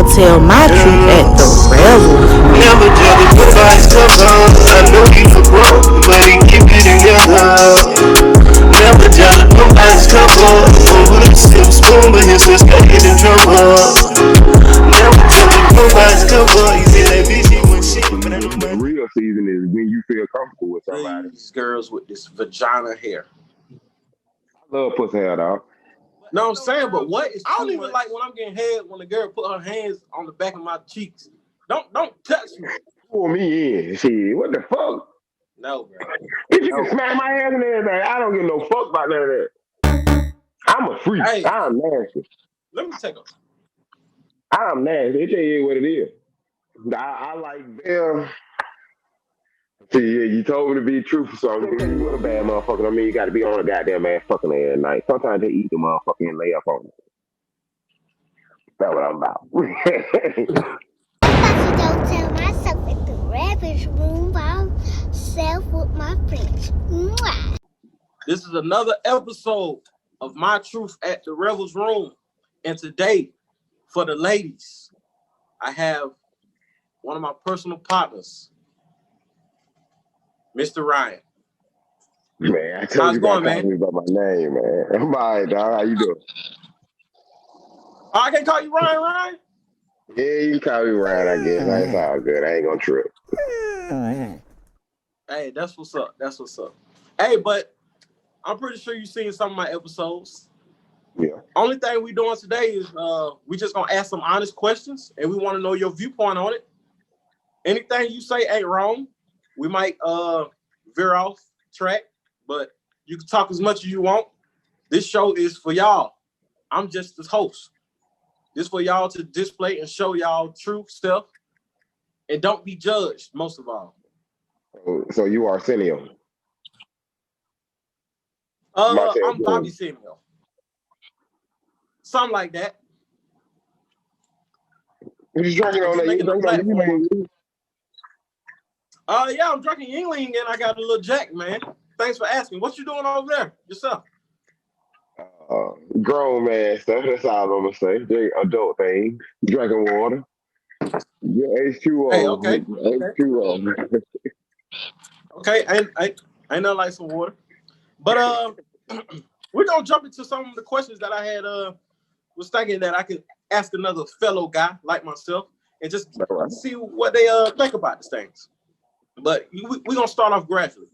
gonna tell my truth at the Revels Room. Never judge nobody's cover. I know you look broke, but he keep it together. Never judge nobody's cover. Over the silver spoon, but his sister get in trouble. Never judge nobody's cover. He said that bitch he was shit, but I know The my real season is when you feel comfortable with somebody. These girls with this vagina hair. I love pussy hair, dog. No, I'm saying, but what is? I don't even like when I'm getting head when the girl put her hands on the back of my cheeks. Don't touch me. Pull me in. Shit, what the fuck? No, bro. If you can smack my ass and everything, I don't give no fuck about none of that. I'm a freak. Hey, I'm nasty. let me take a. I'm nasty. It tell you what it is. I like them. See, yeah, you told me to be truthful, so I'm gonna you a bad motherfucker. I mean, you got to be on a goddamn ass fucking every night. Sometimes they eat the motherfucker and lay up on it. That's what I'm about. I'm about to go tell myself at the Revels Room by myself with my friends. Mwah. This is another episode of My Truth at the Revels Room, and today, for the ladies, I have one of my personal partners, Mr. Ryan. Man, I told How's you it going, about man? calling me by my name, man. I'm all right, dog. How you doing? Oh, I can call you Ryan? Yeah, you can call me Ryan, I guess. That's all good. I ain't gonna trip. Hey, that's what's up. That's what's up. Hey, but I'm pretty sure you've seen some of my episodes. Yeah. Only thing we doing today is we just gonna ask some honest questions, and we want to know your viewpoint on it. Anything you say ain't wrong. We might veer off track, but you can talk as much as you want. This show is for y'all. I'm just the host. This for y'all to display and show y'all true stuff, and don't be judged. Most of all, So you are Arsenio. I'm Bobby Samuel. Something like that. What you drinking on that? You drinking on Yingling? Yeah, I'm drinking Yingling and I got a little Jack, man. Thanks for asking. What you doing over there yourself? Grown man stuff. That's all I'm gonna say. Drink adult things. Drinking water. Yeah, H2O. Hey, okay. H2O. Okay, ain't nothing like some water. But we're gonna jump into some of the questions that I had was thinking that I could ask another fellow guy like myself and just see what they think about these things. But we're gonna start off gradually.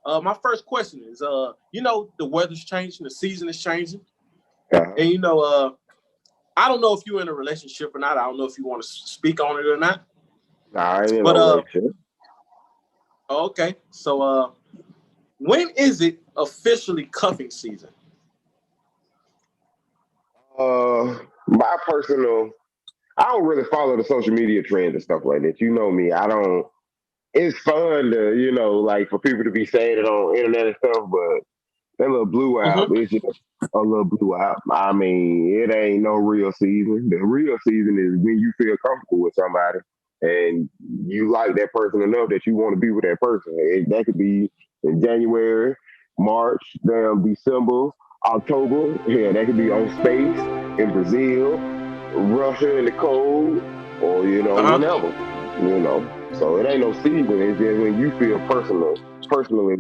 My first question is the weather's changing, the season is changing. And I don't know if you're in a relationship or not. I don't know if you want to speak on it or not. Nah, I ain't in no relationship. Okay. So when is it officially cuffing season? My personal, I don't really follow the social media trends and stuff like that. You know me. I don't. It's fun to, like for people to be saying it on internet and stuff, but that little blue out, it's just a little blue out. I mean, it ain't no real season. The real season is when you feel comfortable with somebody and you like that person enough that you want to be with that person. That could be in January, March, December, October. Yeah, that could be on space in Brazil, Russia in the cold, or whenever. So it ain't no season. It's just when you feel personally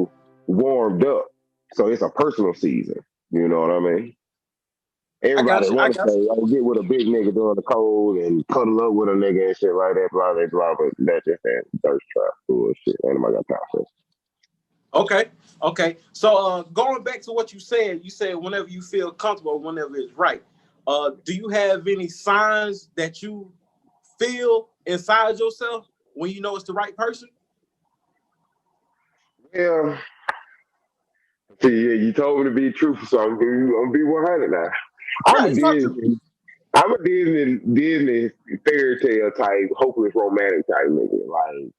warmed up. So it's a personal season. You know what I mean? Everybody want to say, "Oh, get with a big nigga during the cold and cuddle up with a nigga and shit like that." Blah blah blah. But that's just that thirst trap bullshit. Ain't nobody got time for it. Okay. So going back to what you said whenever you feel comfortable, whenever it's right. Do you have any signs that you feel inside yourself when you know it's the right person? Yeah. See, yeah, you told me to be truthful, so I'm gonna be 100 now. I'm a Disney fairy tale type, hopeless romantic type nigga. Like,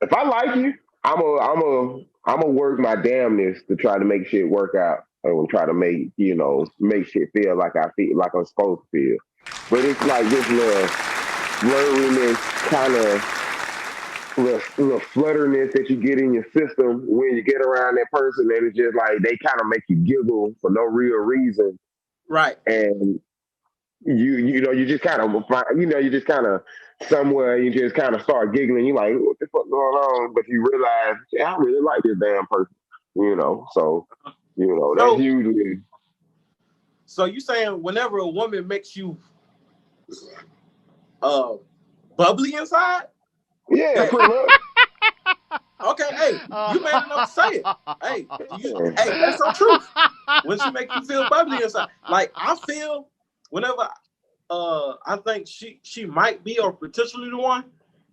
if I like you, I'm a work my damnness to try to make shit work out and try to make shit feel like I feel like I'm supposed to feel. But it's like this little blurriness, kind of little flutterness that you get in your system when you get around that person, and it's just like they kind of make you giggle for no real reason. Right. And you just kind of you just kind of somewhere you just kind of start giggling. You like, what the fuck going on? But you realize, yeah, I really like this damn person. So that's So, usually. so you saying whenever a woman makes you uh bubbly inside, Yeah, that pretty much. okay, hey, you man enough to say it. Hey, that's the truth. When she make you feel bubbly inside, like I feel whenever I think she might be or potentially the one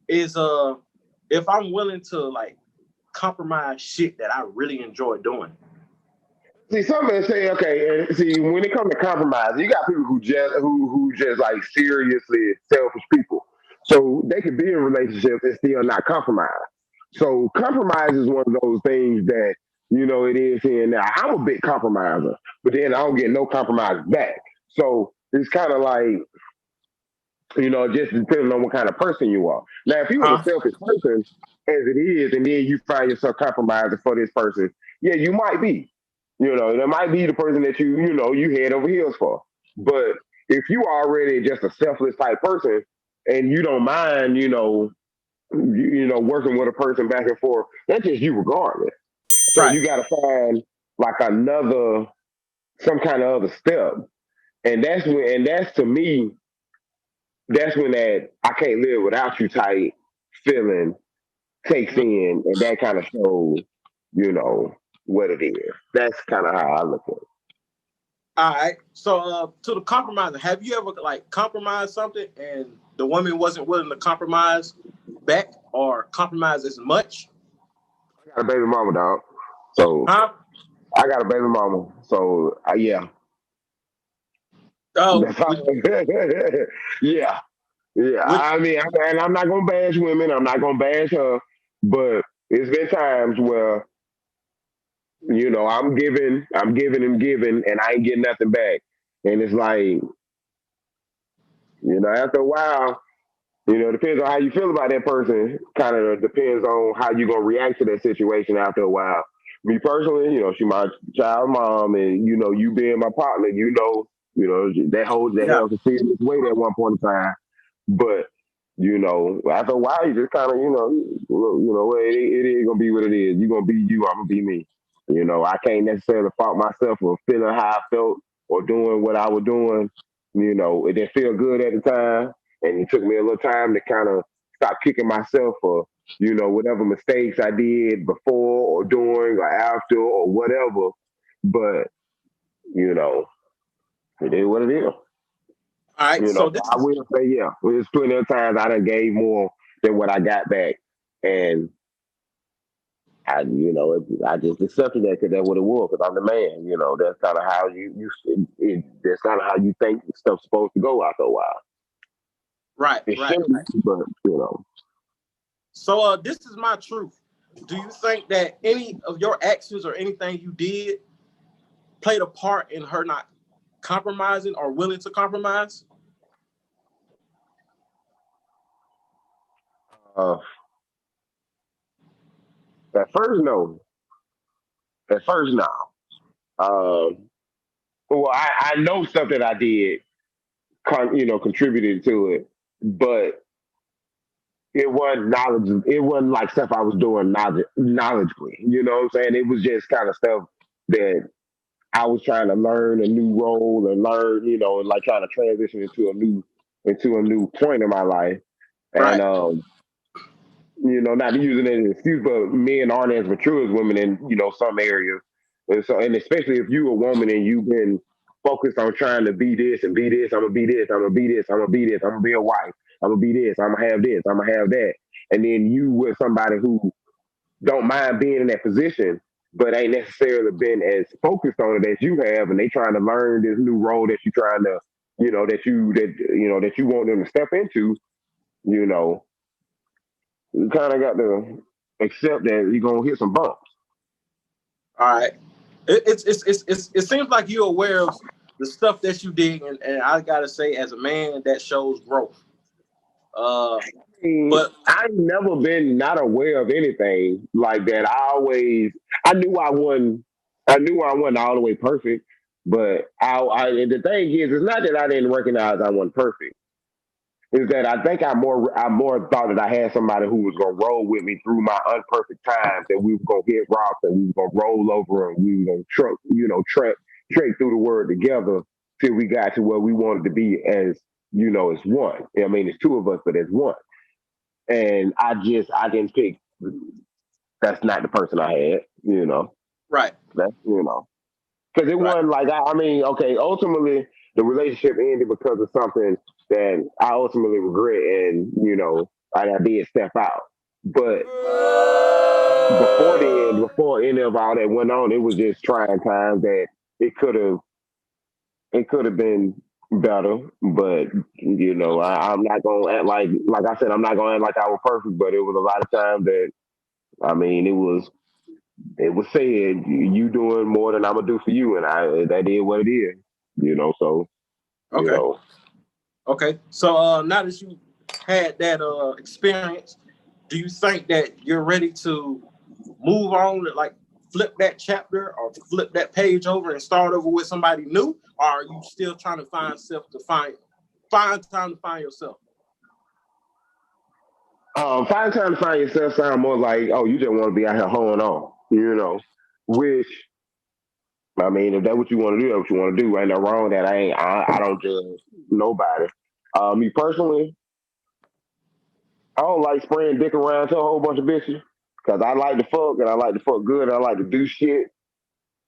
is if I'm willing to like compromise shit that I really enjoy doing. See, some men say, okay, and see, when it comes to compromise, you got people who just like seriously selfish people. So they could be in relationships and still not compromise. So compromise is one of those things that it is here and now. I'm a big compromiser, but then I don't get no compromise back. So it's kind of like just depending on what kind of person you are. Now, if you was Huh? a selfish person, as it is, and then you find yourself compromising for this person, yeah, you might be. That might be the person that you head over heels for. But if you already just a selfless type person and you don't mind, working with a person back and forth, that's just you regardless. So Right. you got to find like some kind of other step, and that's to me that's when that I can't live without you type feeling takes Mhm. in, and that kind of shows, you know, what it is. That's kind of how I look at it. All right. So to the compromiser, have you ever like compromised something and the woman wasn't willing to compromise back or compromise as much? I got a baby mama, dog. So Huh? I got a baby mama. So yeah, Oh, that's how. Yeah, yeah. which And I'm not gonna bash women. I'm not gonna bash her, but it's been times where I'm giving and giving, and I ain't getting nothing back. And it's like, after a while, it depends on how you feel about that person. Kind of depends on how you gonna react to that situation after a while. Me personally, she my child mom, and you being my partner, that holds that yeah. held a serious weight at one point in time. But after a while, you just kind of, it is gonna be what it is. You gonna be you, I'm gonna be me. I can't necessarily fault myself for feeling how I felt or doing what I was doing. It didn't feel good at the time, and it took me a little time to kind of stop kicking myself for whatever mistakes I did before or during or after or whatever. But you know, it is what it is. All right. So So this I is will say, yeah, there's plenty of times I done gave more than what I got back, and I just accepted that because that's what it was. Because I'm the man, that's kind of how that's kind of how you think stuff's supposed to go after a while. right, It right, shouldn't, right. but So this is my truth. Do you think that any of your actions or anything you did played a part in her not compromising or willing to compromise? uh, at first, no. At first, no. Um, well, I know stuff that I did, contributed to it, but it wasn't knowledge. It wasn't like stuff I was doing knowledgeably. You know what I'm saying? It was just kind of stuff that I was trying to learn a new role and learn, and like trying to transition into a new point in my life. And Right. not using it as an excuse, but men aren't as mature as women in some areas. And especially if you a woman and you've been focused on trying to be this and be this, I'm gonna be this, I'm gonna be this, I'm gonna be this, I'm gonna be a wife, I'm gonna be this, I'm gonna have this, I'm gonna have that, and then you with somebody who don't mind being in that position, but ain't necessarily been as focused on it as you have, and they trying to learn this new role that you trying to, that you want them to step into. You know, you kind of got to accept that you're gonna hit some bumps. All right. It seems like you're aware of the stuff that you did, and I gotta say, as a man, that shows growth. Uh, but I've never been not aware of anything like that. I knew I wasn't all the way perfect, But the thing is, it's not that I didn't recognize I wasn't perfect. Is that I think I more thought that I had somebody who was gonna roll with me through my unperfect times, that we were gonna hit rocks and we were gonna roll over and we were gonna trek through the word together till we got to where we wanted to be as as one. I mean, it's two of us, but as one. And I didn't pick. That's not the person I had. Right. That's because it Right. wasn't like I mean, okay, ultimately the relationship ended because of something that I ultimately regret, and I did step out. But before any of all that went on, it was just trying times that it could have it could have been better. But I'm not gonna act like I said, I'm not gonna act like I was perfect. But it was a lot of times that I mean, it was said you doing more than I'm gonna do for you, and that is what it is. So you Okay. know. Okay. So now that you had that experience, do you think that you're ready to move on and like flip that chapter or flip that page over and start over with somebody new? Or are you still trying to find time to find yourself? Find time to find yourself sound more like, oh, you just want to be out here holding on. Which I mean, if that's what you want to do, that's what you want to do. Ain't no wrong with that. I don't judge nobody. Me personally, I don't like spraying dick around to a whole bunch of bitches because I like to fuck and I like to fuck good. And I like to do shit,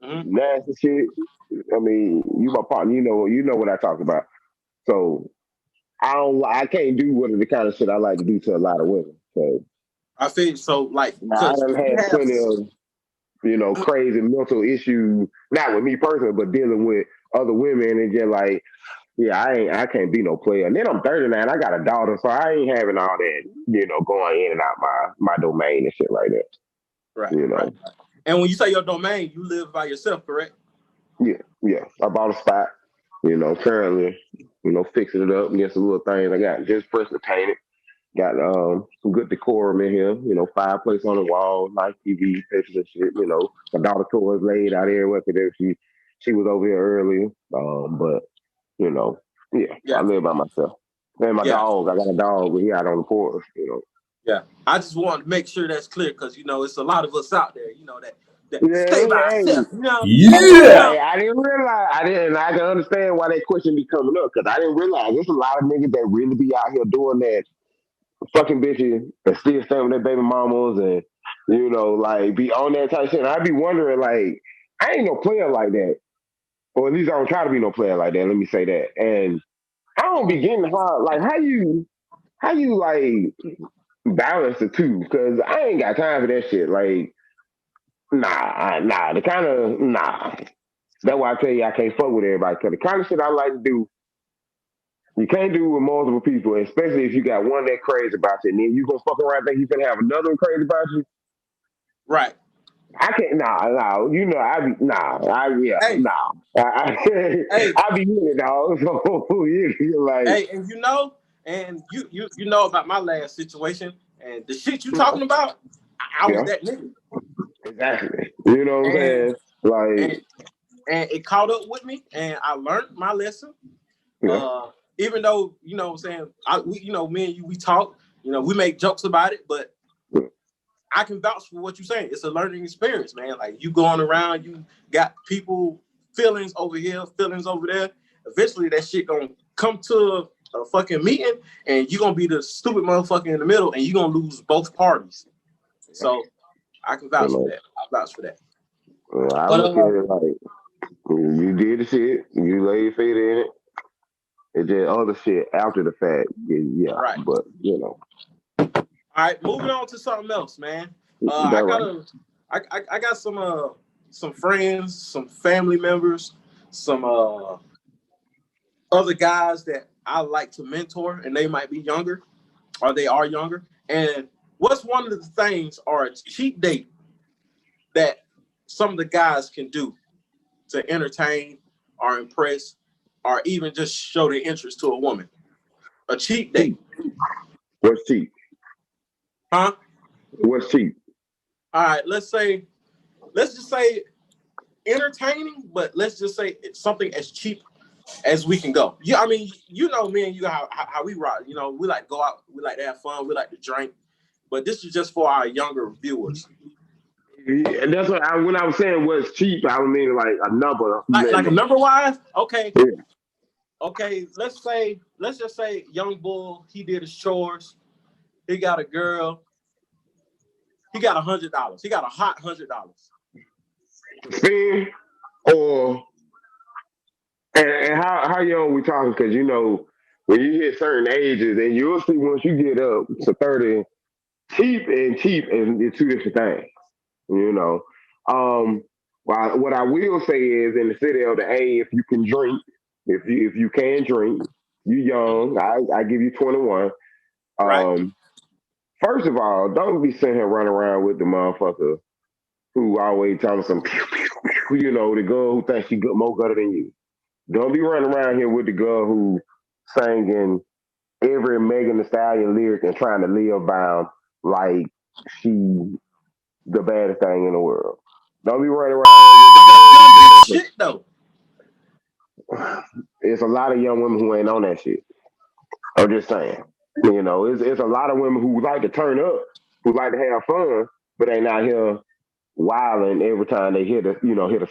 Mm-hmm. nasty shit. I mean, you my partner, you know what I talk about. So I can't do what the kind of shit I like to do to a lot of women. So I feel so like I because done if you had have plenty of crazy mental issues, not with me personally, but dealing with other women and just like, yeah, I can't be no player. And then I'm 39, I got a daughter, so I ain't having all that, going in and out my domain and shit like that. right, You right. know. And when you say your domain, you live by yourself, correct? Yeah, yeah. I bought a spot, currently, fixing it up, get some little things. I got just pressed to paint it. Got some good decorum in here, fireplace on the wall, nice TV, pictures and shit, My daughter toys laid out everywhere because she was over here earlier. But you know, yeah, I Yeah, live by myself. And my yeah, dog, I got a dog, but he out on the porch. yeah. I just want to make sure that's clear because it's a lot of us out there, that stay Yeah, by hey, ourselves, hey, Yeah. I didn't realize. I can understand why that question be coming up because I didn't realize there's a lot of niggas that really be out here doing that fucking bitches and still stay with their baby mamas and like be on that type of shit. And I be wondering like I ain't no player like that, or at least I don't try to be no player like that. Let me say that. And I don't be getting hard. Like how you like balance the two? Because I ain't got time for that shit. Like nah, the kind of nah. That's why I tell you I can't fuck with everybody. Cause the kind of shit I like to do, you can't do with multiple people, especially if you got one that crazy about you, and then you gonna fuck around and think you gonna have another one crazy about you. right? I can't. Nah. I be yeah, Hey, nah. I, hey, I be with it, dog. So you're like, hey, and you know about my last situation and the shit you talking about. I was yeah, that nigga, exactly. You know what I'm and saying? Like, and and it caught up with me, and I learned my lesson. yeah, Uh, Even though what I'm saying, me and you, we talk, we make jokes about it, but I can vouch for what you're saying. It's a learning experience, man. Like you going around, you got people feelings over here, feelings over there. Eventually, that shit gonna come to a fucking meeting, and you gonna be the stupid motherfucker in the middle, and you gonna lose both parties. So I can you vouch for know. that. I vouch for that. I But look at it like you did the shit, you laid your feet in it. It just other shit after the fact. Yeah, right. but All right, moving on to something else, man. that right. I got some friends, some family members, some other guys that I like to mentor, and they might be younger, or they are younger. And what's one of the things or a cheap date that some of the guys can do to entertain or impress or even just show their interest to a woman? A cheap date, Cheap. What's cheap? huh? What's cheap? All right, let's just say entertaining, but let's just say it's something as cheap as we can go. Yeah, I mean, you know, me and you how we rock. You know, we like to go out, we like to have fun, we like to drink. But this is just for our younger viewers. And that's what when I was saying what's cheap, I mean like a number. Like a number wise, okay. Yeah. Okay, let's just say young bull, he did his chores, he got a girl, he got $100. He got a hot $100. Spend or and how young we talking? Because you know when you hit certain ages, and you'll see once you get up to 30, cheap and it's two different things. You know. What I will say is in the city of the A, if you can drink, if you can drink, you young. I give you 21. Right. First of all, don't be sitting here running around with the motherfucker who always telling some, you know, the girl who thinks she good more better than you. Don't be running around here with the girl who singing every Megan Thee Stallion lyric and trying to live bound like she the baddest thing in the world. Don't be running around with the shit though. It's a lot of young women who ain't on that shit. I'm just saying. You know, it's a lot of women who like to turn up, who like to have fun, but ain't out here wilding every time they hit a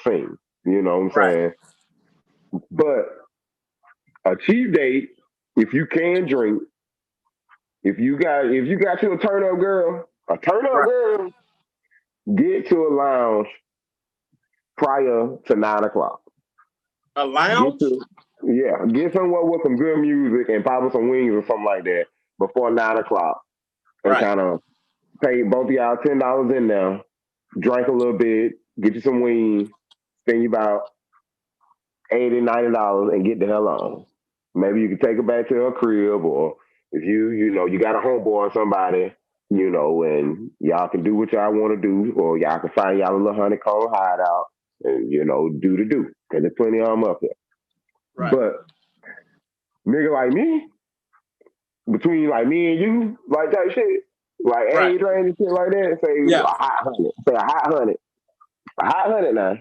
sing. You know what I'm saying? But a cheap date, if you can drink, if you got you a turn up girl, get to a lounge prior to 9 o'clock. A lounge? Get somewhere with some good music and probably some wings or something like that before 9 o'clock. And kind of pay both of y'all $10 in there, drink a little bit, get you some wings, spend you about $80, $90 and get the hell on. Maybe you can take her back to her crib, or if you got a homeboy or somebody, and y'all can do what y'all want to do, or y'all can find y'all a little honeycomb hideout and, do the do. Because there's plenty of them up there. Right. But nigga like me, between like me and you, like that shit, like age range and shit like that, say a hot 100. Say a hot 100. A hot 100 now.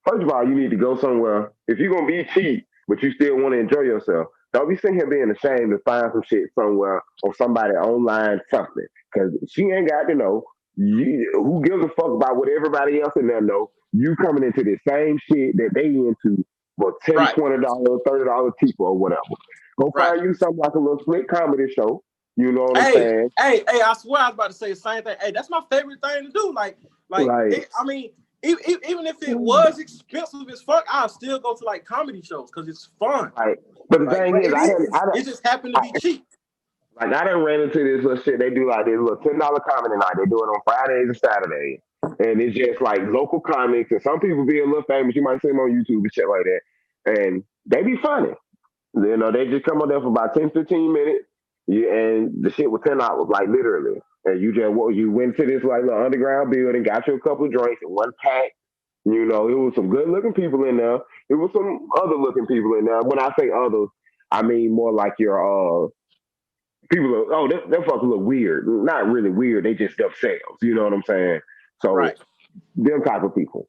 First of all, you need to go somewhere. If you're gonna be cheap, but you still want to enjoy yourself, don't be sitting here being ashamed to find some shit somewhere or somebody online something. Because she ain't got to know. Who gives a fuck about what everybody else in there know? You coming into the same shit that they into for $10, $20, $30 cheaper or whatever. Go find you something like a little split comedy show. You know what I'm saying? Hey, I swear I was about to say the same thing. Hey, that's my favorite thing to do. Even if it was expensive as fuck, I'll still go to like comedy shows because it's fun. Right. But the thing is, it just happened to be cheap. Like I done ran into this little shit. They do like this little $10 comedy night. They do it on Fridays and Saturdays, and it's just like local comics. And some people be a little famous. You might see them on YouTube and shit like that, and they be funny. They just come up there for about 10, 15 minutes, and the shit was $10, like literally. And you went to this like little underground building, got you a couple of drinks and one pack. It was some good looking people in there. It was some other looking people in there. When I say others, I mean more like your people. That fucking look weird. Not really weird. They just themselves. You know what I'm saying? So them type of people.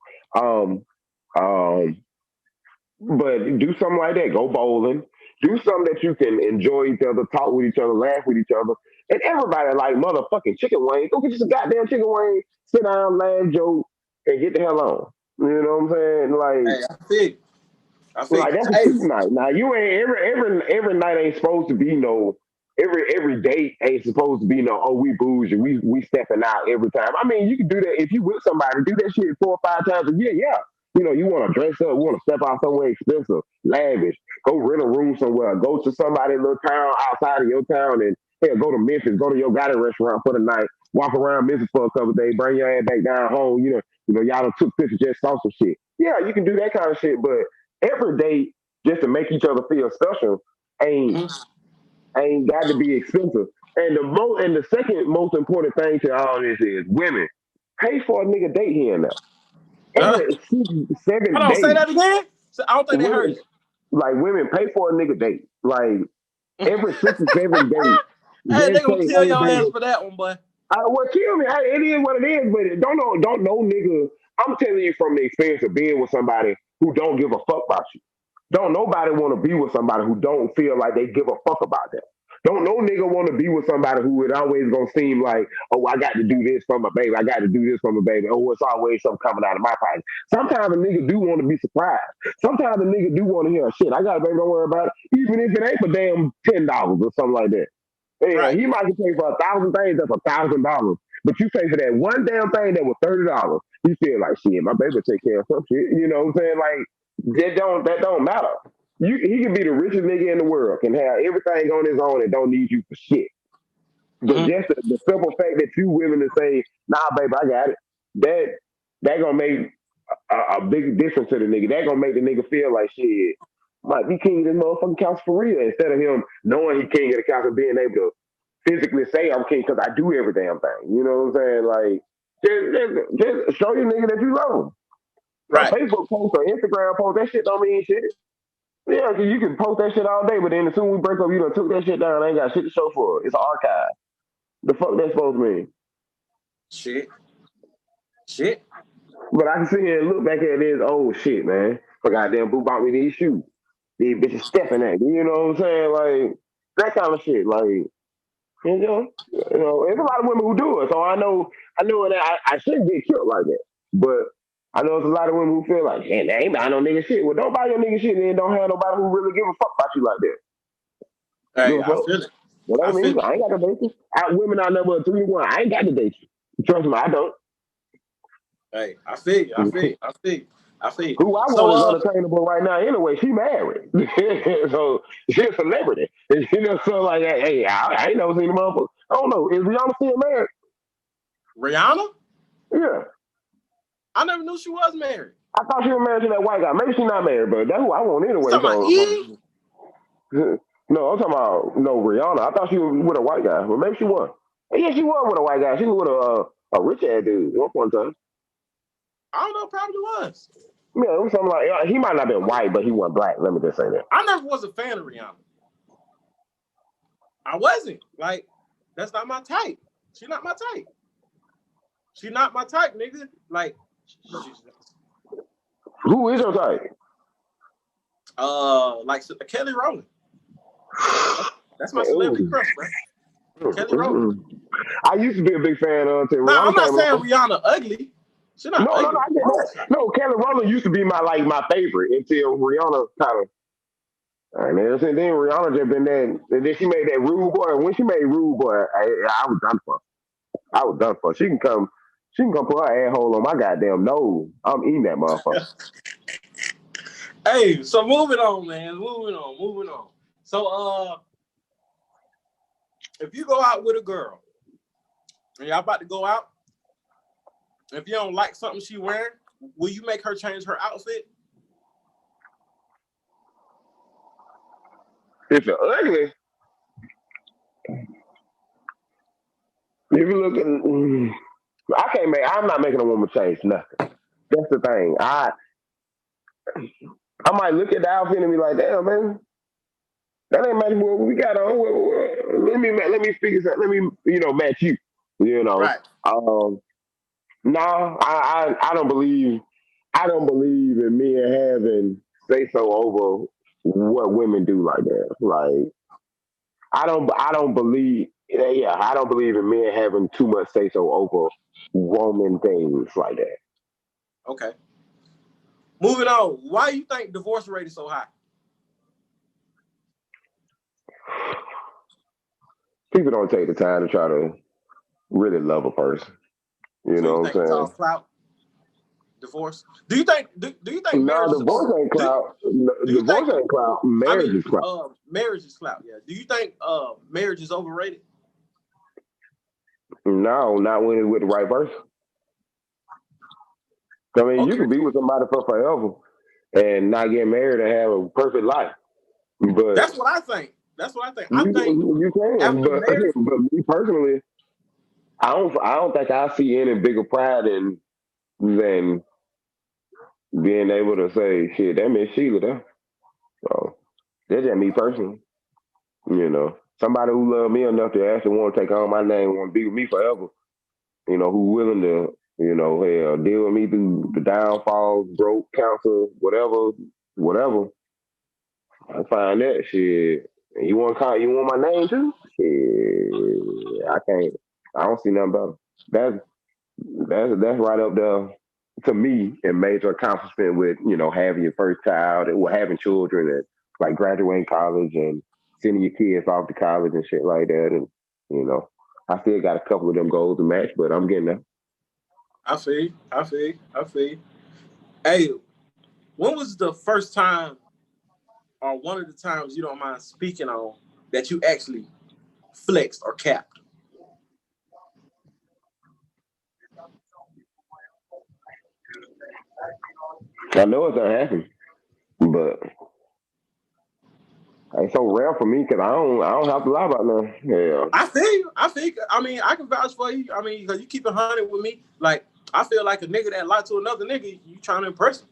But do something like that. Go bowling. Do something that you can enjoy each other, talk with each other, laugh with each other. And everybody like motherfucking chicken wings. Go get you some goddamn chicken wings, sit down, laugh, joke, and get the hell on. You know what I'm saying? Like, hey, I think like that's a cheap night. Now you ain't every night ain't supposed to be no every date ain't supposed to be no we bougie, we stepping out every time. I mean, you can do that if you with somebody, do that shit 4 or 5 times a year. Yeah. You want to dress up, want to step out somewhere expensive, lavish, go rent a room somewhere, go to somebody's little town outside of your town, and go to Memphis, go to your Gotti restaurant for the night, walk around Memphis for a couple of days, bring your ass back down home. Y'all done took pictures, just saw some shit. Yeah, you can do that kind of shit, but every day just to make each other feel special ain't got to be expensive. And the second most important thing to all this is women pay for a nigga date here and there. Every 7 Hold on, days. say that again. So I don't think they heard you. Like women pay for a nigga date. Like every 6 or 7 days. Hey, they gonna kill your ass for that one, boy. What kill me? It is what it is. But don't know, nigga. I'm telling you from the experience of being with somebody who don't give a fuck about you. Don't nobody want to be with somebody who don't feel like they give a fuck about them. Don't no nigga want to be with somebody who it always gonna seem like, oh, I got to do this for my baby. I got to do this for my baby. Oh, it's always something coming out of my pocket. Sometimes a nigga do want to be surprised. Sometimes a nigga do want to hear shit. I got a baby. Don't worry about it. Even if it ain't for damn $10 or something like that. Yeah, Right. he might get paid for 1,000 things that's $1,000. But you pay for that one damn thing that was $30. You feel like shit, my baby take care of some shit. You know what I'm saying? Like that don't matter. He can be the richest nigga in the world, can have everything on his own and don't need you for shit. But Mm-hmm. just the simple fact that you willing to say, nah, baby, I got it, that gonna make a big difference to the nigga. That gonna make the nigga feel like shit. Might be king of this motherfucking couch for real instead of him knowing he king of the couch and being able to physically say I'm king because I do every damn thing. You know what I'm saying? Like, just show your nigga that you love him. A Right. Facebook post or Instagram post, that shit don't mean shit. Yeah, 'cause you can post that shit all day, but then as soon as we break up, you done took that shit down. I ain't got shit to show for it. It's an archive. The fuck that's supposed to mean? Shit. Shit. But I can sit here and look back at this old shit, man. For goddamn, boo bought me these shoes. These bitches stepping at me. You know what I'm saying? Like that kind of shit. Like there's a lot of women who do it. So I know that I shouldn't get killed like that. But I know there's a lot of women who feel like, man, they ain't buying no nigga shit. Well, don't buy your nigga shit and then don't have nobody who really give a fuck about you like that. Hey, Give a I fuck. feel it. What I I feel mean, it. I ain't got to date you. Women I never 3-1. I ain't got to date you. Trust me, I don't. Hey, I feel you. I feel you. I feel you. I feel you. Who I So want is unattainable right now anyway. She married. So she a celebrity. So like, hey, I ain't never seen the motherfucker. I don't know. Is Rihanna still married? Rihanna? Yeah. I never knew she was married. I thought she was married to that white guy. Maybe she's not married, but that's who I want You anyway. talking about So E? no, I'm talking about no Rihanna. I thought she was with a white guy, but maybe she was. Yeah, she was with a white guy. She was with a rich ass dude at one time. I don't know, probably was. Yeah, it was something like he might not have been white, but he wasn't black. Let me just say that. I never was a fan of Rihanna. I wasn't. Like, that's not my type. She not my type. She not my type, nigga. Like, Who is your type? like Kelly Rowland. That's my celebrity Ooh. crush, bro. Kelly Rowland. I used to be a big fan until Now, Rihanna I'm not came saying along. Rihanna ugly. She not No, ugly. I get that. No, Kelly Rowland used to be my favorite until Rihanna kind of. And ever since then, Rihanna just been there. And then she made that Rude Boy. And when she made Rude Boy, I was done for. I was done for. She can come put her asshole on my goddamn nose. I'm eating that motherfucker. Hey, so moving on, man. Moving on. So, if you go out with a girl and y'all about to go out, if you don't like something she wearing, will you make her change her outfit? If you're ugly, if you look at, I'm not making a woman change nothing. That's the thing. I might look at the outfit and be like, damn, man, that ain't matching what we got on. Let me figure something. Let me, match you. You know. Right. No, I don't believe in men having say so over what women do like that. Like I don't believe I don't believe in men having too much say so over woman things like that. Okay. Moving on. Why you think divorce rate is so high? People don't take the time to try to really love a person. You So know you what think it's I'm all saying? clout? Divorce? Do you think No, marriage is over? divorce ain't Do, clout. do you think Divorce ain't clout. Marriage is clout. marriage is clout? Yeah. Do you think marriage is overrated? No, not when it's with the right person. I mean, you Okay. can be with somebody for forever and not get married and have a perfect life. But That's what I think. That's what I think. I think you can. after marriage, But me personally, I don't think I see any bigger pride than being able to say, shit, that Miss Sheila though. So that's just me personally, you know. somebody who love me enough to actually want to take on my name, want to be with me forever. Who willing to, hell, deal with me through the downfalls, broke, cancer, whatever. I find that shit. And you want my name too? Shit, I can't. I don't see nothing better. That's that's right up there to me and major accomplishment with having your first child or having children and like graduating college and sending your kids off to college and shit like that. And you know, I still got a couple of them goals to match, but I'm getting there. I feel. Hey, when was the first time or one of the times you don't mind speaking on that you actually flexed or capped? I know it's gonna happen, but it's so rare for me because I don't have to lie about nothing. Yeah. I feel. I mean, I can vouch for you. I mean, because you keep it 100 with me. Like, I feel like a nigga that lied to another nigga, you trying to impress him.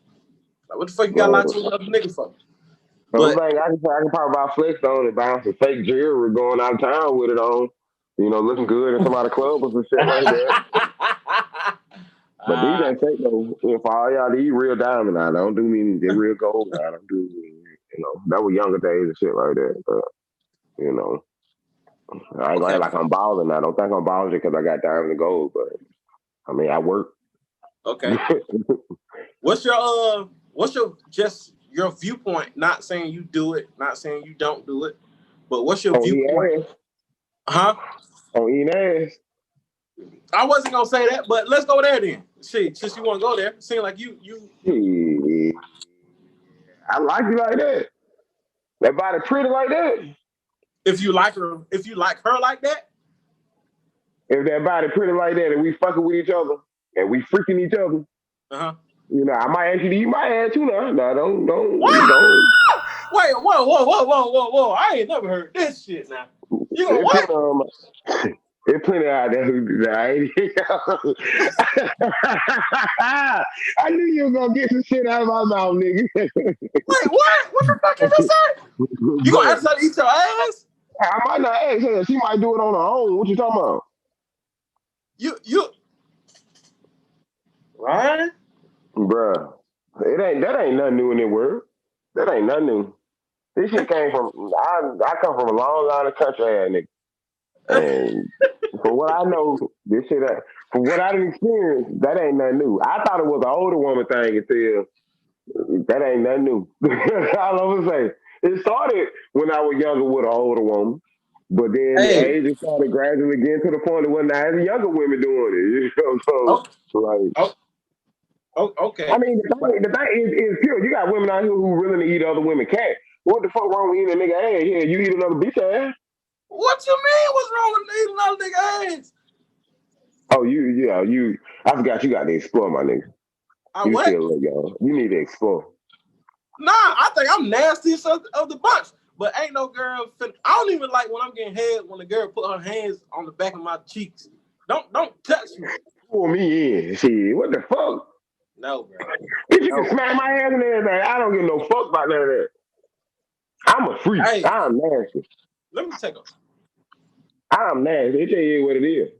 Like, what the fuck you got to lie to another nigga for? But I can probably buy flex on and buy some fake jewelry going out of town with it on. Looking good in some other club or some shit like that. But these ain't fake though. For all y'all, these real diamond. I don't do me. They real gold. I don't do. That was younger days and shit like that. But I ain't gonna act like I'm balling. I don't think I'm balling because I got diamond and gold. But I mean, I work. Okay. What's your just your viewpoint? Not saying you do it, not saying you don't do it, but what's your viewpoint? Huh? On eating ass. I wasn't gonna say that, but let's go there then. Shit, since you want to go there, seem like you. I like you like that. That body pretty like that. If you like her like that. If that body pretty like that, and we fucking with each other, and we freaking each other. I might ask you to eat my ass too now. No, don't. Wait, whoa! I ain't never heard this shit now. You gonna what? There's plenty out there who I knew you were gonna get some shit out of my mouth, nigga. Wait, what? What the fuck you just said? You gonna ask her to eat your ass? I might not ask her. She might do it on her own. What you talking about? You right? Bruh. That ain't nothing new in the world. That ain't nothing new. This shit came from I come from a long line of country ass nigga. And from what I know, this shit from what I didn't experience, that ain't nothing new. I thought it was an older woman thing until that ain't nothing new. All I'm gonna say. It started when I was younger with an older woman. But then the age it started gradually getting to the point where now the younger women doing it. Okay. I mean, the thing is pure. You got women out here who willing to eat other women cat. What the fuck wrong with eating a nigga ass? Yeah, you eat another bitch ass. What you mean? What's wrong with eating another nigga ass? Oh, you. I forgot you got to explore, my nigga. You still look young. You need to explore. Nah, I think I'm nastiest of the bunch. But ain't no girl. I don't even like when I'm getting head when the girl put her hands on the back of my cheeks. Don't touch me. Pull me in. Shit, what the fuck? No, bro. If you can smack my hands and everything, I don't give no fuck about none of that. I'm a freak. Hey, I'm nasty. Let me take a. I'm nasty. It tell you what it is.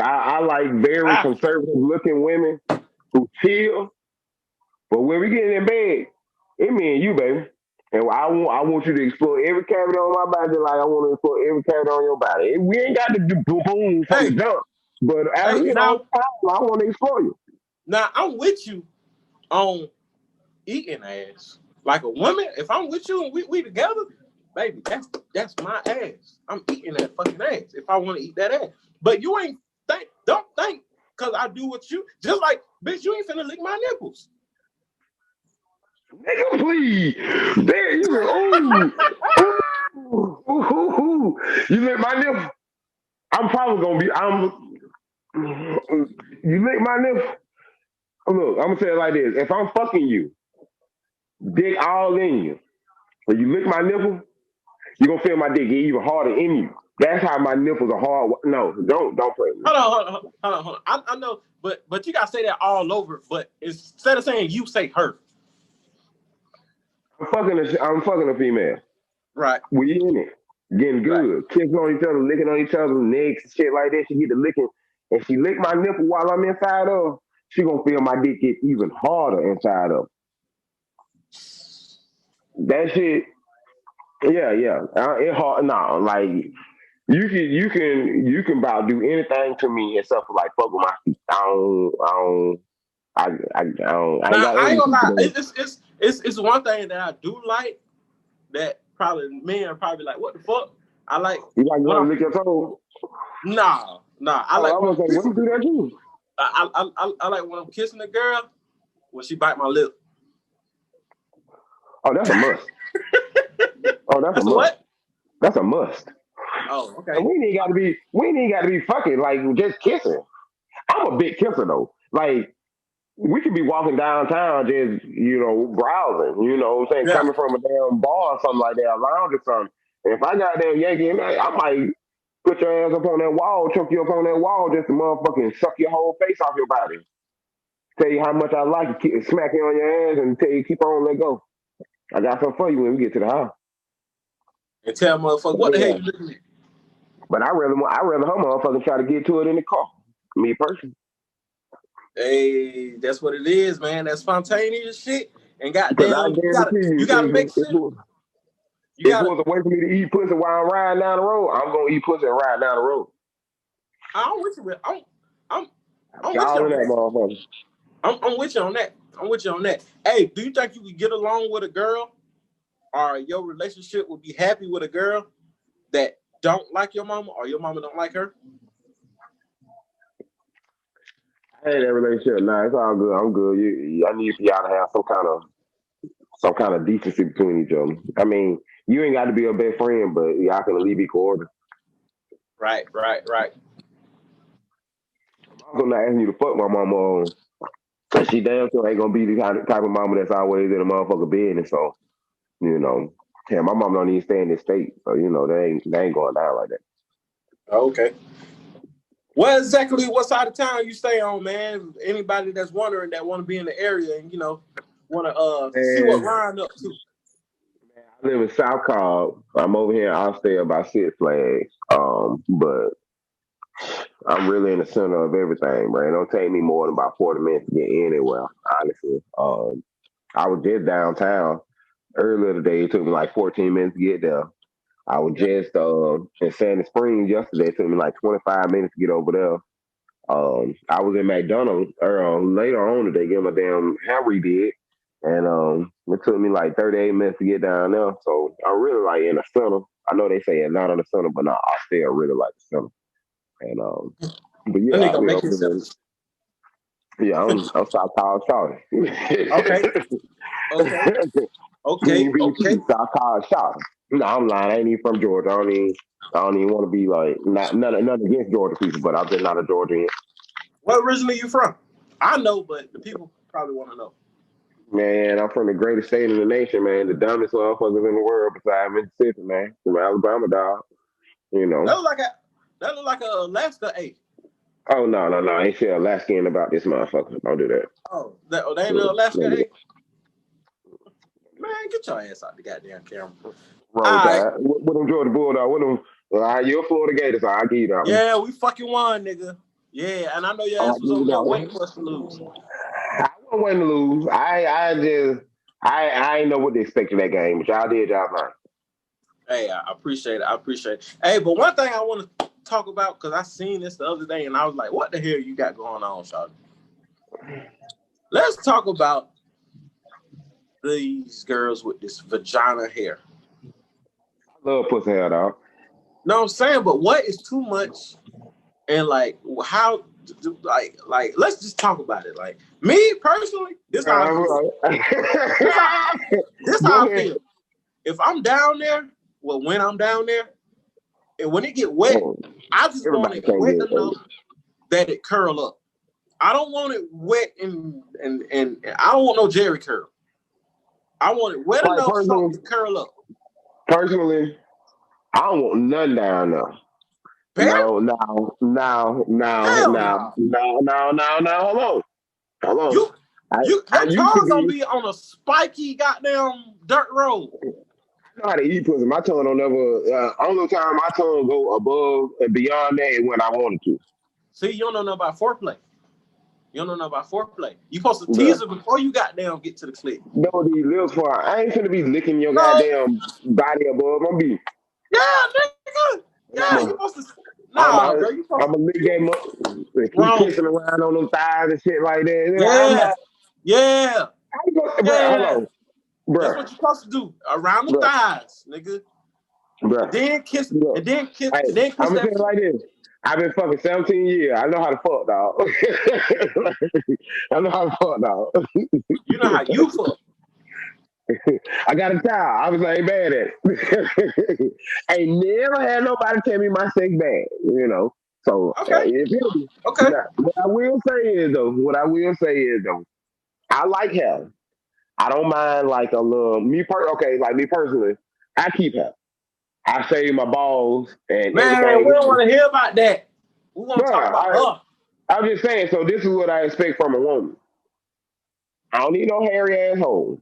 I like very conservative looking women who chill. But when we get in bed, it me and you, baby. And I want you to explore every cavity on my body like I want to explore every cavity on your body. We ain't got to do boom from the jump. But I want to explore you. Now, I'm with you on eating ass. Like a woman, if I'm with you and we together, baby, that's my ass. I'm eating that fucking ass if I want to eat that ass. But you don't think because I do what you, just like, bitch, you ain't finna lick my nipples. Nigga, please. There you go. Ooh. You lick my nipple. I'm probably gonna be. You lick my nipple. Look, I'm gonna say it like this: if I'm fucking you, dick all in you, when you lick my nipple, you're gonna feel my dick get even harder in you. That's how my nipples are hard. No, don't play with me. Hold on. I know, but you gotta say that all over. But instead of saying you, say her. I'm fucking a female. Right. We in it. getting good, kissing on each other, licking on each other's necks, shit like that. She get to licking, and she lick my nipple while I'm inside of. She gonna feel my dick get even harder inside of. That shit, yeah. It hard. No, like you can about do anything to me except for like fuck with my feet. I ain't Now got I ain't any gonna lie. people. It's one thing that I do like that probably men are probably like, what the fuck? I like You like when want I'm to lick your toe? nah. I Oh, like I when was I'm like, let me kissing. do that too. I like when I'm kissing a girl when she bite my lip. Oh, that's a must. Oh, that's a That's a must. what? That's a must. Oh, And okay. we ain't got to be fucking like just kissing. I'm a big kisser though. Like we could be walking downtown just browsing. You know what I'm saying, Yeah. coming from a damn bar or something like that, a lounge or something. And if I got damn Yankee in there, I might put your ass up on that wall, choke you up on that wall, just to motherfucking suck your whole face off your body. Tell you how much I like it, smack you on your ass, and tell you keep on, let go. I got something for you when we get to the house. And tell motherfucker, what the hell Yeah, you looking at? but I rather her motherfucking try to get to it in the car. Me personally, Hey, that's what it is, man. That's spontaneous shit. And because I goddamn, guarantee you you, gotta make if sure. You it gotta. was a way for me to eat pussy while I'm riding down the road, I'm gonna eat pussy and ride down the road. I'm with you. I'm, I'm with you Y'all in on that that. motherfucker. I'm with you on that. I'm with you on that. Hey, do you think you could get along with a girl, or your relationship would be happy with a girl that don't like your mama, or your mama don't like her? I had that relationship. Nah, it's all good. I'm good. I need for y'all to have some kind of decency between each other. I mean, you ain't got to be a best friend, but y'all can at least be cordial. Right. I'm also not asking you to fuck my mama on. She damn sure ain't gonna be the type of mama that's always in a motherfucker business. So you know, yeah, my mama don't even stay in this state, so they ain't going down like that. Okay. What side of town you stay on, man? Anybody that's wondering that want to be in the area and want to see what And line up to. I live in South Cobb. I'm over here. I'll stay about Six Flags. But I'm really in the center of everything, man. It don't take me more than about 40 minutes to get anywhere, honestly. I was just downtown earlier today. It took me like 14 minutes to get there. I was Yeah. just in Sandy Springs yesterday. It took me like 25 minutes to get over there. I was in McDonald's later on today getting my damn hair redid, and it took me like 38 minutes to get down there. So I really like in the center. I know they say it's not in the center, but no, I still really like the center. And but That yeah, nigga I'll gonna be make over himself. there. Yeah, I'm South College Shawty. Okay. Okay. Okay. Green Okay. BT, South College Shawty. No, I'm lying. I ain't even from Georgia. I don't even want to be like nothing against Georgia people, but I've been out of Georgia. What originally you from? I know, but the people probably want to know. Man, I'm from the greatest state in the nation, man. The dumbest motherfuckers in the world besides Mississippi, man. From Alabama, dog. You That know. look like a Alaska A. Oh no. Ain't shit Alaskan about this motherfucker. Don't do that. They ain't no Alaska Don't do A. that. Man, get your ass out the goddamn camera. Roll All right. Tide. What them Georgia Bulldog? What them? You're a Florida Gator, so I'll give you that one. Yeah, we fucking won, nigga. Yeah, and I know your I'll ass give was you over that there waiting one. for us to lose. I wasn't waiting to lose. I ain't know what to expect in that game, but y'all did y'all fine. Hey, I appreciate it. I appreciate it. Hey, but one thing I want to talk about, because I seen this the other day and I was like, what the hell you got going on, Shawty? Let's talk about these girls with this vagina hair. I love pussy hair, dog. Know what I'm saying? But what is too much? And like, how? Like, let's just talk about it. Like, me personally, this how I feel. This how this Go how I ahead. feel. If I'm down there, well, when I'm down there, and when it get wet, Oh, I just want everybody it can't wet get it. enough that it curl up. I don't want it wet and I don't want no Jerry curl. I want it wet Like enough so it curl up. personally, I don't want none down there. Bear? No. Hell no. Hold on. Hold on. You I, you I your used to toes gonna be be on a spiky goddamn dirt road. know how to eat pussy. My tongue don't never. Only time my tongue go above and beyond that is when I wanted to. See, you don't know nothing about foreplay. You don't know nothing about foreplay. You supposed to tease Bruh. her before you goddamn get to the clip. No, these lips for. I ain't finna be licking your No. goddamn body above. I'm gonna be. Yeah, nigga. Yeah, you I'm supposed to. I'm Nah, bro. You supposed I'm gonna lick to. that and keep Wrong. kissing around on them thighs and shit like that. Yeah, I'm Yeah. not. Yeah. I ain't gonna, bruh, hold Yeah. on, That's what bruh, you're supposed to do. Around the bruh, thighs, nigga. And bruh. then kiss. Look, And then kiss. hey, And then kiss I'm gonna say that. it like this. I've been fucking 17 years. I know how to fuck, dog. I know how to fuck, dog. You know how you fuck. I got a child. I was ain't bad at it. Ain't never had nobody tell me my sex bad, you know. So Okay. if it, Okay. now, what I will say is though, I like hair. I don't mind like a little okay, like me personally, I keep hair. I shave my balls and Man, we don't everything. want to hear about that. We want to talk Bruh, about her. I'm just saying, so this is what I expect from a woman. I don't need no hairy asshole.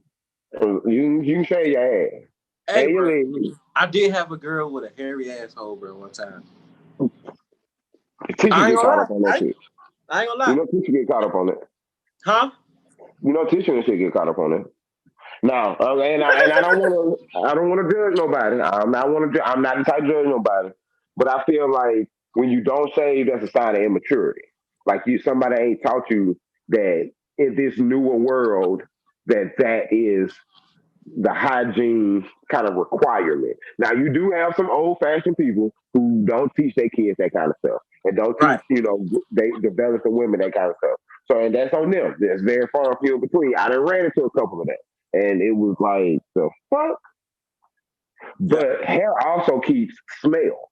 You can shave your ass. Hey, And your bro. legs. I did have a girl with a hairy asshole, bro, one time. The tissue I ain't get gonna caught lie. up on that shit. I ain't gonna You lie. know, tissue get caught up on it. Huh? You know, tissue and shit get caught up on it. Now, and I don't want to judge nobody. I'm not the type to judge nobody. But I feel like when you don't shave, that's a sign of immaturity. Like somebody ain't taught you that in this newer world that is the hygiene kind of requirement. Now you do have some old fashioned people who don't teach their kids that kind of stuff and don't teach, Right. they developing women that kind of stuff. So and that's on them. There's very far and few in between. I done ran into a couple of that. And it was like the fuck. Yeah. But hair also keeps smell.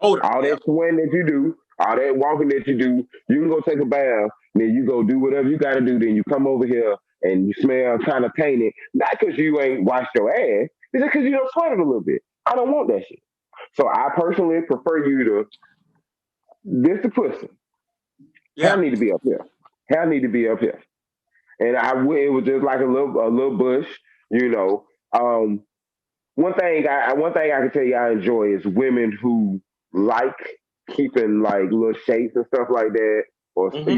Older. All Yeah. that sweating that you do, all that walking that you do, you can go take a bath, then you go do whatever you got to do. Then you come over here and you smell kind of tainted, not because you ain't washed your ass, it's just because you don't sweat it a little bit. I don't want that shit. So I personally prefer you to this the pussy. Hair Yeah. need to be up here. Hair need to be up here. And it was just like a little bush, you know. Um, one thing I can tell you I enjoy is women who like keeping like little shapes and stuff like that, or Mm-hmm.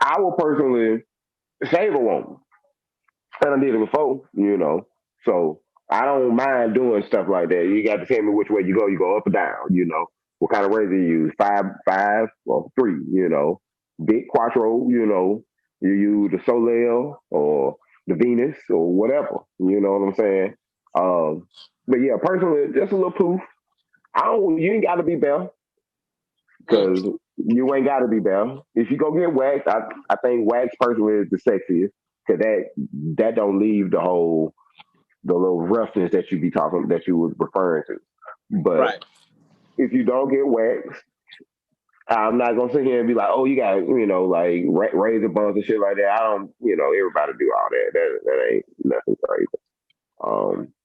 I will personally shave a woman, and I did it before, so I don't mind doing stuff like that. You got to tell me which way you go. You go up or down, what kind of razor you use, five or three, big quattro, you use the Soleil or the Venus or whatever, you know what I'm saying? Um, but yeah, personally, just a little poof. You ain't got to be Bell Mm. because you ain't got to be Bell. If you go get waxed, I think wax personally is the sexiest because that don't leave the little roughness that you was referring to. But Right. if you don't get waxed, I'm not gonna sit here and be like, oh, you got like razor bumps and shit like that. I don't, everybody do all that. That ain't nothing crazy.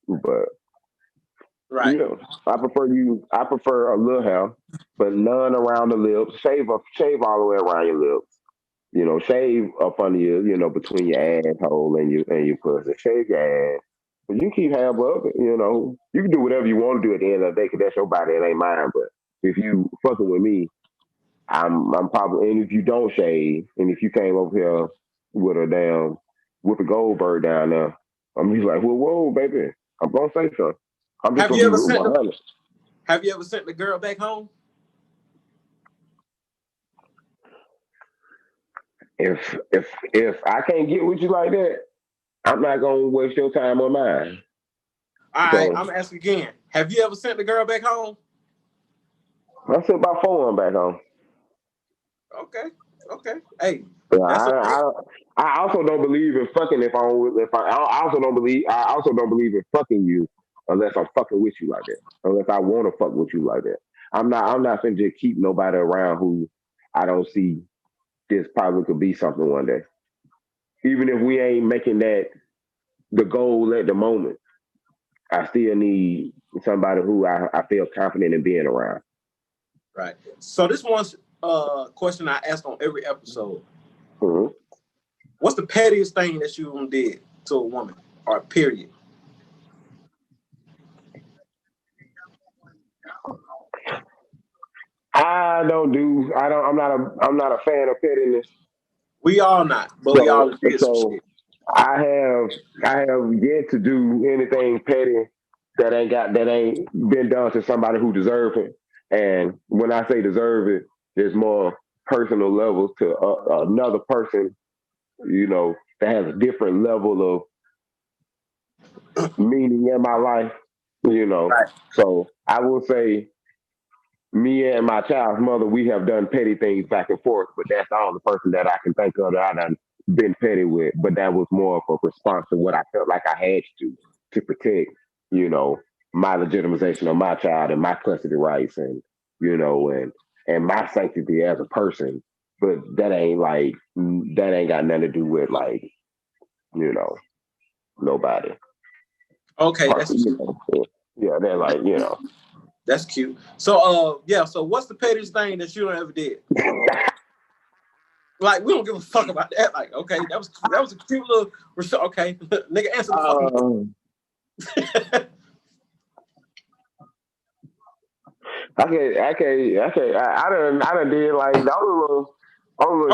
But Right. I prefer a little hair, but none around the lips. Shave all the way around your lips. Shave up under your, between your asshole and your pussy. Shave your ass. But you keep hair above it, You can do whatever you want to do at the end of the day because that's your body, it ain't mine. But if you fucking with me, I'm probably, and if you don't shave, and if you came over here with a damn with a gold bird down there, I'm just like, whoa, baby, I'm gonna say something. I'm just Have gonna you be ever sent the 100. Have you ever sent the girl back home? If I can't get with you like that, I'm not gonna waste your time or mine. All right. So I'm gonna ask again. Have you ever sent the girl back home? I sit about four on back home. Okay. Okay. Hey, Yeah, that's a I also don't believe in fucking I also don't believe in fucking you unless I'm fucking with you like that. Unless I want to fuck with you like that. I'm not finna just keep nobody around who I don't see this probably could be something one day. Even if we ain't making that the goal at the moment, I still need somebody who I feel confident in being around. right. So this one's question I ask on every episode. Mhm. What's the pettiest thing that you did to a woman or period? I'm not a fan of pettiness. We all not, but we all So did some so shit. I have yet to do anything petty that ain't been done to somebody who deserve it. And when I say deserve it, there's more personal levels to another person, that has a different level of meaning in my life, you know. Right. So I will say me and my child's mother, we have done petty things back and forth, but that's the only person that I can think of that I done been petty with. But that was more of a response to what I felt like I had to protect, you know, my legitimization of my child and my custody rights and my sanctity as a person. But that ain't got nothing to do with you know, nobody. Okay, Part, that's cute. yeah, they're That's cute. So yeah, so what's the pettiest thing that you ever did? Like, we don't give a fuck about that. Like, okay, that was a cute little okay. Nigga, answer the fucking um, I done did like the only little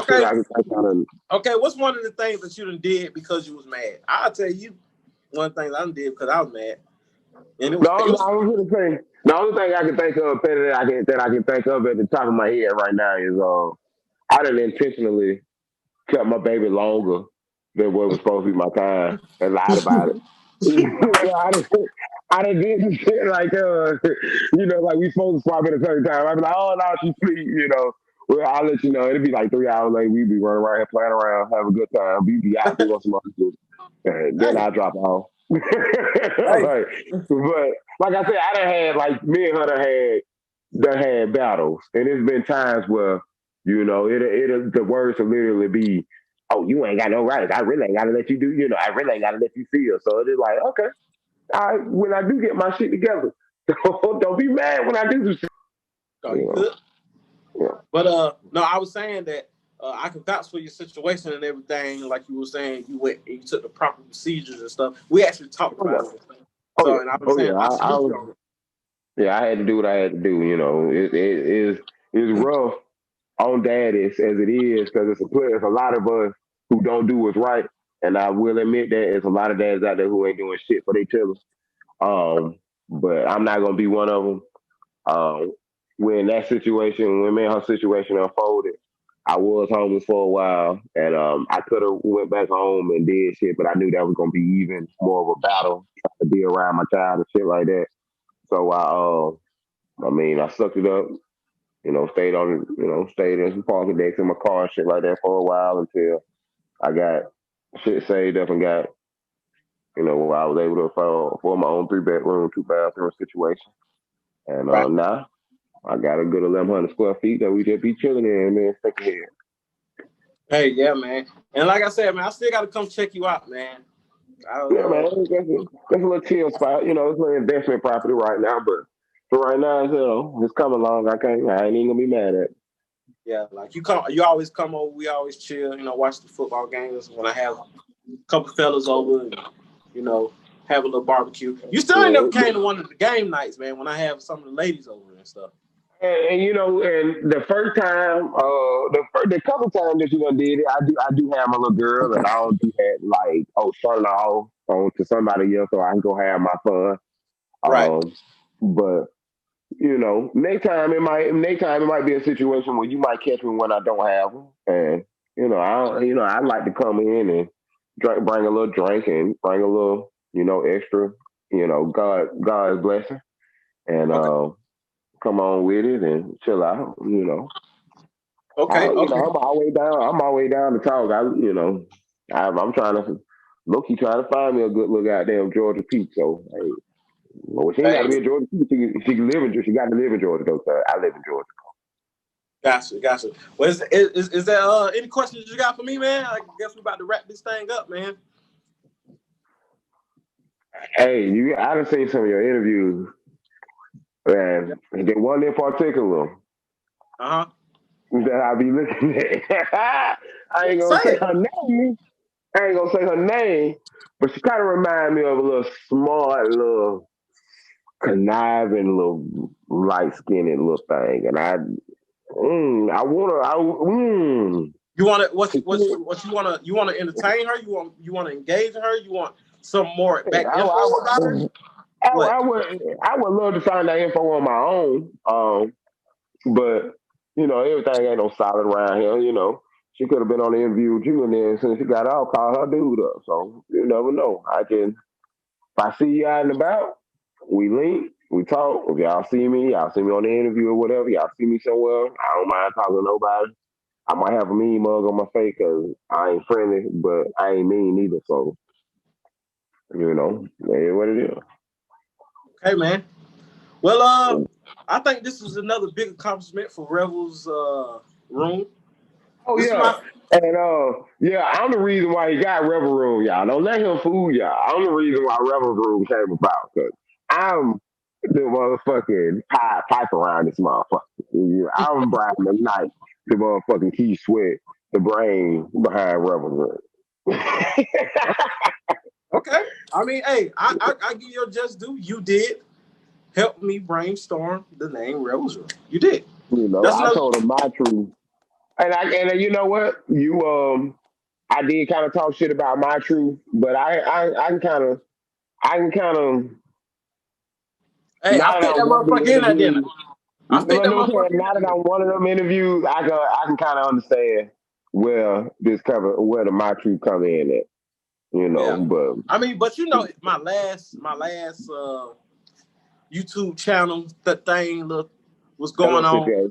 shit okay. I can think I done. Okay, what's one of the things that you done did because you was mad? I'll tell you one thing I done did because I was mad. And it was I was gonna say the only thing I can think of, Petty, that I can think of at the top of my head right now is I done intentionally kept my baby longer than what was supposed to be my time and lied about it. I done did some shit like like we supposed to swap at a certain time. I'd be like, oh no, she's asleep, Well, I'll let you know. It'd be like 3 hours later, we'd be running around here playing around, have a good time. We'd be out doing some other shit. And then hey, I drop off. hey, Right. But like I said, I done had like me and her done had battles. And there's been times where, it the words will literally be, oh, you ain't got no rights. I really ain't gotta let you do, I really ain't gotta let you feel. So it is like, okay, when I do get my shit together, don't be mad when I do some shit. oh, you You know, good? yeah. But no, I was saying that I can vouch for your situation and everything. Like you were saying, you went and you took the proper procedures and stuff. We actually talked Oh about yeah. it. Oh So, yeah. and I was Oh saying, yeah. I I salute you was on it. yeah, I had to do what I had to do. It is rough on daddies as it is because it's a lot of us who don't do what's right, and I will admit that there's a lot of dads out there who ain't doing shit for their children. But I'm not gonna be one of them. Um, when me and her situation unfolded, I was homeless for a while, and I could have went back home and did shit, but I knew that was gonna be even more of a battle trying to be around my child and shit like that. So I sucked it up. Stayed in some parking decks in my car and shit like that for a while until I got shit saved up and got, where I was able to afford my own 3 bedroom, 2 bathroom situation. And Right. now I got a good 1,100 square feet that we just be chilling in, man. Stick ahead. Hey, yeah, man. And like I said, man, I still got to come check you out, man. I Yeah, man, was, that's a little chill spot. It's an investment property right now, but for right now, it's coming along. I ain't even gonna be mad at it. yeah, like you always come over. We always chill, watch the football games when I have a couple fellas over, and, have a little barbecue. You still ain't never Yeah. came to one of the game nights, man. When I have some of the ladies over and stuff. And the first time, the couple times that you done did it, I do have my little girl, and I don't do that like turn her off on to somebody else, so I can go have my fun. Right. But next time it might be a situation where you might catch me when I don't have them, and I like to come in and bring a little drink and bring a little extra, God's blessing, and Okay. come on with it and chill out. Okay. Okay. I'm always down to talk. I'm trying to low-key trying to find me a good little goddamn Georgia Pete. So hey, well, she ain't got Hey, to be a Georgia Pete. She can live in Georgia. She got to live in Georgia though. So I live in Georgia. gotcha. Well, is there any questions you got for me, man? I guess we're about to wrap this thing up, man. Hey, I done seen some of your interviews, Yeah. and the one in particular Uh huh. that I be looking at. I ain't Say gonna say it. her name. I ain't gonna say her name, but she kind of remind me of a little smart, little conniving, little light skinned little thing. And I wanna. You want to what you want to entertain her? You want to engage her? You want some more back info about her? What? I would love to find that info on my own. But everything ain't no solid around here. She could have been on the interview with you, and then since she got out, call her dude up. So you never know. If I see you out and about, we link, we talk. If y'all see me on the interview or whatever. Y'all see me somewhere, I don't mind talking to nobody. I might have a mean mug on my face because I ain't friendly, but I ain't mean either. So that is what it is. Okay, man. Well, I think this is another big accomplishment for Revels Room. Oh this yeah, and I'm the reason why he got Revel Room, y'all. Don't let him fool y'all. I'm the reason why Revel Room came about because I'm the motherfucking pipe around this motherfucker. I'm Brian McKnight, the motherfucking Key Sweat, the brain behind Revel Room. Okay, I mean, hey, I give you just due. You did help me brainstorm the name Revelsroom. You did. I told him my truth, and you know what? I did kind of talk shit about my truth, but I can kind of Hey, now I that fit I'm that one of them motherfucker in there, didn't interviews, I? I fit that motherfucker now that I'm one of them interviews, I can kind of understand where where the my truth come in at, Yeah. But I mean, but my last YouTube channel, that thing was going on.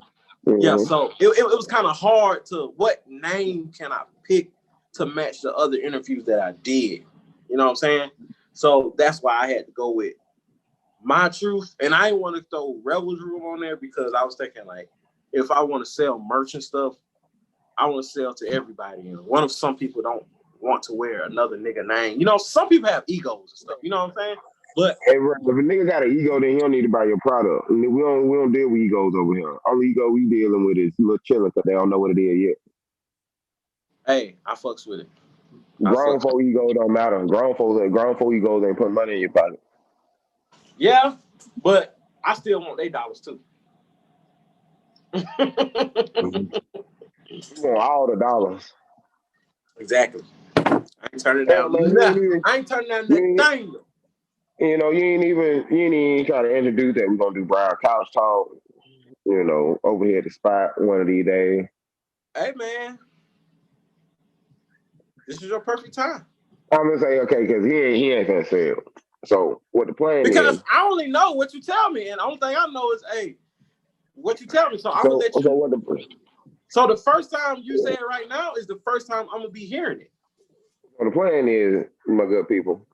Yeah, so it was kind of hard to what name can I pick to match the other interviews that I did. You know what I'm saying? So that's why I had to go with My Truth. And I didn't want to throw Revels Room on there because I was thinking like if I want to sell merch and stuff, I want to sell to everybody. One of some people don't want to wear another nigga name. Some people have egos and stuff. You know what I'm saying? But if a nigga got an ego, then he don't need to buy your product. We don't deal with egos over here. Only ego we dealing with is little chilling because they don't know what it is yet. Hey, I fucks with it. Grown folk ego don't matter. Grown folk egos ain't putting money in your pocket. Yeah, but I still want $8 too. You want all the dollars. Exactly. I ain't turning down nothing. I ain't turning down that thing. You ain't even try to introduce that we're gonna do Brown Couch Talk. Over here at the spot one of these days. Hey man, this is your perfect time. I'm gonna say okay because he ain't gonna sell. So what the plan is? Because I only know what you tell me, and the only thing I know is what you tell me. So I'm gonna let you. So the first time you say it right now is the first time I'm gonna be hearing it. So the plan is, my good people,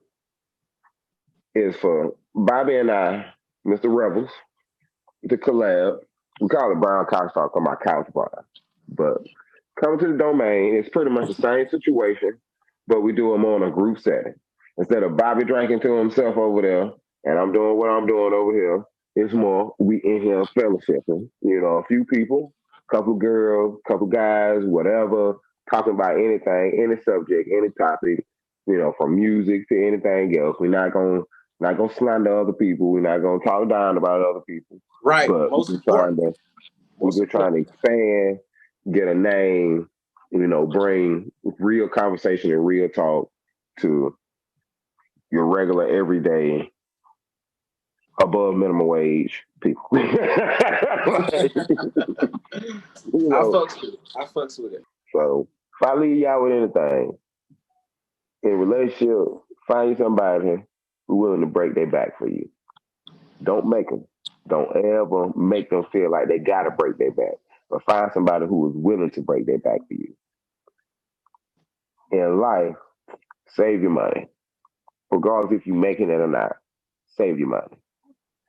is for Bobby and I, Mr. Revels, to collab. We call it Brown Couch Talk on my couch bar. But coming to the domain, it's pretty much the same situation, but we do them on a group setting. Instead of Bobby drinking to himself over there, and I'm doing what I'm doing over here, it's more we in here fellowshipping. A few people, couple girls, couple guys, whatever, talking about anything, any subject, any topic, from music to anything else. We're not gonna slander other people. We're not gonna talk down about other people. Right. But we're just trying to expand, get a name, bring real conversation and real talk to your regular, everyday, above minimum wage people. I fucks with it. So if I leave y'all with anything, in relationship, find you somebody who's willing to break their back for you. Don't make them. Don't ever make them feel like they gotta break their back. But find somebody who is willing to break their back for you. In life, save your money. Regardless if you're making it or not, save your money.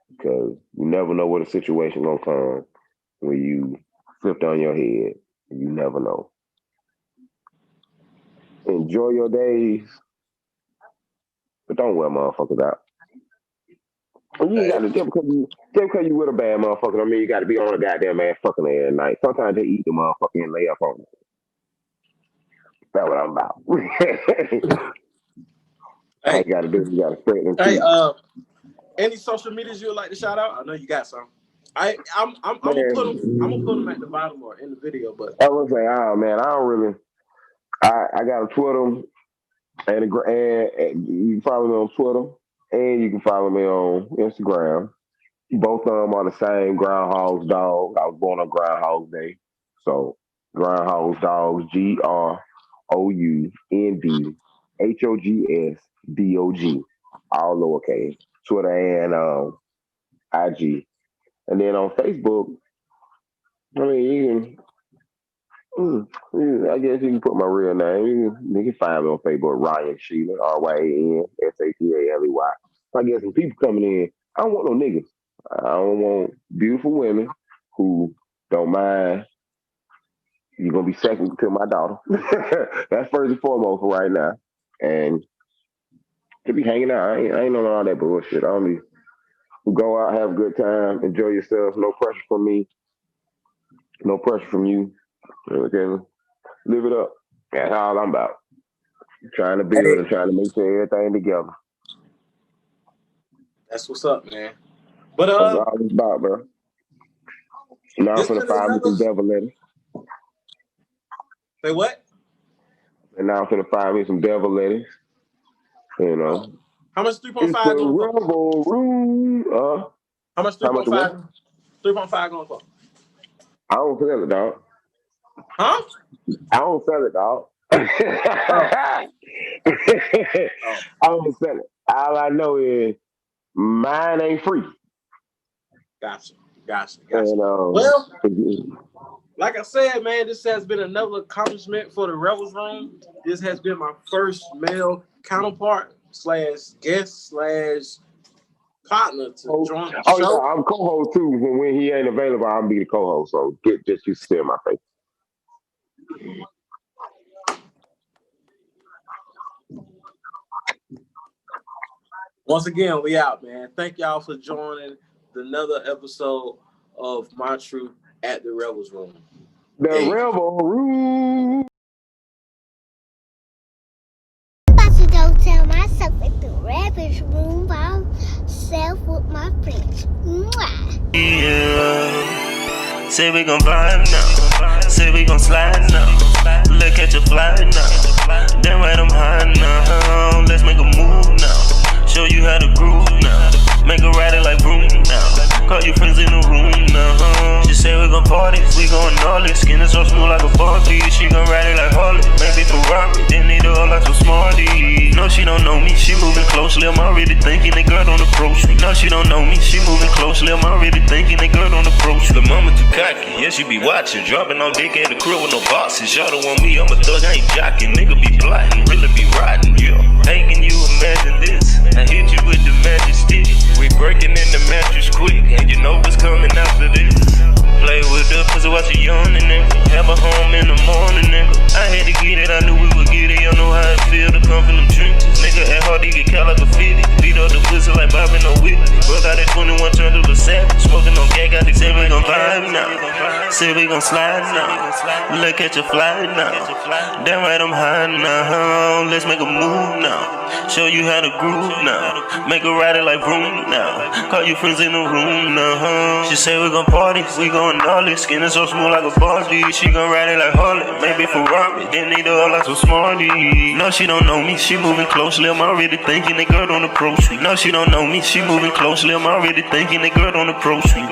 Because you never know what a situation gonna come when you flipped on your head. You never know. Enjoy your days, but don't wear motherfuckers out. And you ain't got to just because you with a bad motherfucker, I mean you got to be on a goddamn ass fucking every night. Sometimes they eat the motherfucker and lay up on it. That's what I'm about. All you got to do is you got to spread them. Hey, any social medias you would like to shout out? I know you got some. I'm gonna put them at the bottom or in the video, but I was say, oh man, I don't really. I got a Twitter and you can follow me on Twitter and you can follow me on Instagram. Both of them are the same Groundhog's Dog. I was born on Groundhog's Day, so Groundhog's Dogs GROUNDHOGSDOG, all lowercase. Twitter and IG, and then on Facebook. I mean, I guess you can put my real name. You can find me on Facebook, Ryan Sheila, RyanShataleY. I get some people coming in. I don't want no niggas. I don't want beautiful women who don't mind. You're gonna be second to my daughter. That's first and foremost for right now. And to be hanging out, I ain't on all that bullshit. I only go out, have a good time, enjoy yourself. No pressure from me. No pressure from you. Okay, live it up. That's all I'm about. Trying to build and trying to make sure everything together. that's what's up, man. But That's all it's about, bro. Now I'm finna find me some devil letters. Say what? And now I'm finna find me some devil letters. You know. How much 3.5 it's going for? Revel Room. How much 3.5? 3.5 going for? I don't sell it, dog. Huh? I don't sell it, dog. I don't sell it. All I know is mine ain't free. Gotcha. And, well, like I said, man, this has been another accomplishment for the Revels Room. This has been my first male counterpart / guest / partner to join the show. Yeah, I'm co-host too. When he ain't available, I'll be the co-host. So just you see my face. Once again, we out, man. Thank y'all for joining another episode of My Truth at the Revels Room. The Revels Room. I'm about to go tell myself at the Revels Room by myself with my friends. Mwah. Yeah. Say we gon' vibe now. Say we gon' slide now. Look at your fly now. Damn right I'm high now. Let's make a move now. Show you how to groove now. Make her ride it like broom now. Call your friends in the room now. She say we gon' party, we gon' gnarly. Skin is so smooth like a Barbie. She gon' ride it like Harley. Maybe Ferrari, then need her all like some smarty. No, she don't know me, she moving closely. I'm already thinking the girl don't approach me. No, she don't know me, she moving closely. I'm already thinking the girl don't approach me. The mama too cocky, yeah, she be watching. Dropping on dick at the crib with no boxes. Y'all don't want me, I'm a thug, I ain't jocking. Nigga be plotting, really be riding, yeah. Hey, can you imagine this? I hit you with the magic stick. We breaking in the mattress quick, and you know what's coming after this. Play with the pussy while she yawning, nigga. Have a home in the morning, nigga. I had to get it, I knew we would get it. Y'all know how it feel to come from them trenches. Nigga, at hard to get caught like a 50. Beat up the pussy like Bobby, no Whitney. Broke out at 21, turned to the savage. Smoking on gag, I say we gon' vibe now. Say we gon' slide now. Look at your fly now. Damn right I'm high now. Let's make a move now. Show you how to groove now. Make her ride it like broom now. Call your friends in the room now. She say we gon' party, we gon' gnarly. Skin is so smooth like a Barbie. She gon' ride it like Harley. Maybe Ferrari, then need her all like some smarty. No, she don't know me, she moving closely. I'm already thinking the girl don't approach me. No, she don't know me, she moving closely. I'm already thinking the girl don't approach me.